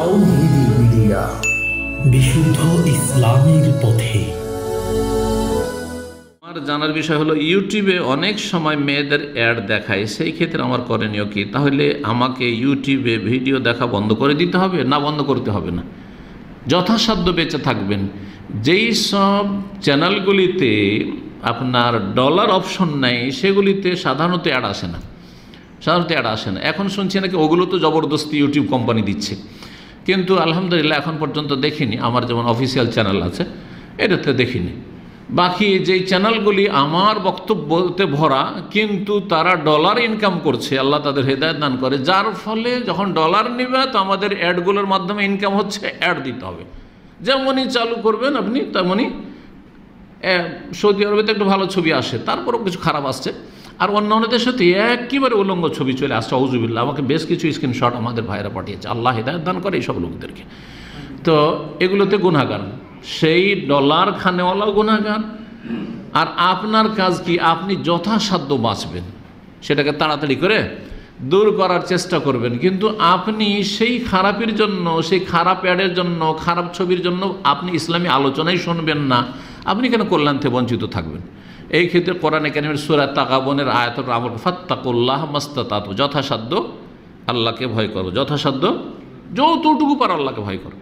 তাওহীদি media, বিশুদ্ধ ইসলামের পথে। আমার জানার বিষয় হলো, ইউটিউবে অনেক সময় মেয়েদের অ্যাড দেখায়, সেই ক্ষেত্রে আমার করণীয় কি? তাহলে আমাকে ইউটিউবে ভিডিও দেখা বন্ধ করে দিতে হবে না বন্ধ করতে হবে না? যথাসাধ্য বেঁচে থাকবেন। যেই সব চ্যানেলগুলিতে আপনার ডলার অপশন নেই সেগুলিতে সাধারণত অ্যাড আসে না, এখন শুনছি নাকি ওগুলো তো জবরদস্তি ইউটিউব কোম্পানি দিচ্ছে, কিন্তু আলহামদুলিল্লাহ এখন পর্যন্ত দেখিনি। আমার যেমন অফিসিয়াল চ্যানেল আছে এটাতে দেখিনি। বাকি যেই চ্যানেলগুলি আমার বক্তব্যতে ভরা কিন্তু তারা ডলার ইনকাম করছে, আল্লাহ তাদের হেদায়েত দান করে, যার ফলে যখন ডলার নেবে তো আমাদের অ্যাডগুলোর মাধ্যমে ইনকাম হচ্ছে, অ্যাড দিতে হবে। যেমনই চালু করবেন আপনি তেমনই সৌদি আরবে তো একটু ভালো ছবি আসে, তারপরও কিছু খারাপ আসছে, আর অন্য দেশে তো একেবারে উলঙ্গ ছবি চলে আসছে। আউযুবিল্লাহ, আমাকে বেশ কিছু স্ক্রিনশট আমাদের ভাইরা পাঠিয়েছে, আল্লাহ হেদায়েত দান করে এইসব লোকদেরকে। তো এগুলোতে গুনাহগার, সেই ডলার খানেওয়ালাও গুনাহগার। আর আপনার কাজ কি? আপনি যথাসাধ্য বাঁচবেন, সেটাকে তাড়াতাড়ি করে দূর করার চেষ্টা করবেন। কিন্তু আপনি সেই খারাপের জন্য, সেই খারাপ অ্যাডের জন্য, খারাপ ছবির জন্য আপনি ইসলামী আলোচনাই শুনবেন না, আপনি কেন কল্যাণ থেকে বঞ্চিত থাকবেন? এই ক্ষেত্রে কোরআনে কারিমের সূরা তাগাবনের আয়াতুল আমল, ফাত্তাকুল্লাহ মাস্তাতাতু, যথাসাধ্য আল্লাহকে ভয় করো, যথাসাধ্য যতটুকু পারো আল্লাহকে ভয় করো।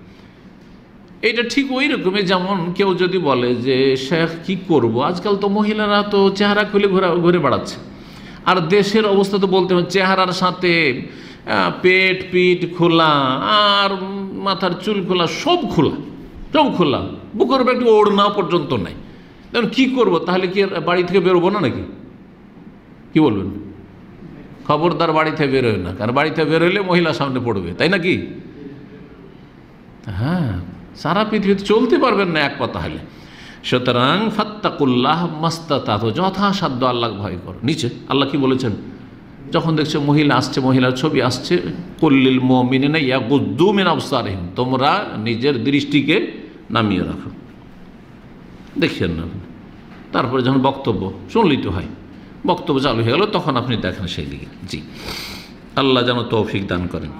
এইটা ঠিক ওই রকমই যেমন কেউ যদি বলে যে শেখ কি করব, আজকাল তো মহিলারা তো চেহারা খুলে ঘুরে বেড়াচ্ছে, আর দেশের অবস্থা তো বলতে হবে, চেহারার সাথে পেট পিঠ খোলা আর মাথার চুল খোলা, সব খোলা, বুকের উপর একটু ওড়না পর্যন্ত নাই। তখন কী করবো? তাহলে কি বাড়ি থেকে বেরোবো না নাকি? কি বলবেন? খবরদার বাড়ি থেকে বেরোয় না, কারণ বাড়ি থেকে বেরোলে মহিলা সামনে পড়বে, তাই নাকি? হ্যাঁ, সারা পৃথিবীতে চলতে পারবেন না এক পা তাহলে। সুতরাং ফাত্তাকুল্লাহ মাস্তাতাতু, যথাসাধ্য আল্লাহ ভয় করো। নিচে আল্লাহ কি বলেছেন? যখন দেখছো মহিলা আসছে, মহিলার ছবি আসছে, কুল্লিল মুমিনিনা ইয়াগুদ্দু মিন আবসারিহিম, তোমরা নিজের দৃষ্টিকে নামিয়ে রাখো। দেখেন না, তারপরে যখন বক্তব্য শুনলেই তো হয়, বক্তব্য চালু হয়ে গেল তখন আপনি দেখেন সেই দিকে। জি, আল্লাহ যেন তৌফিক দান করেন।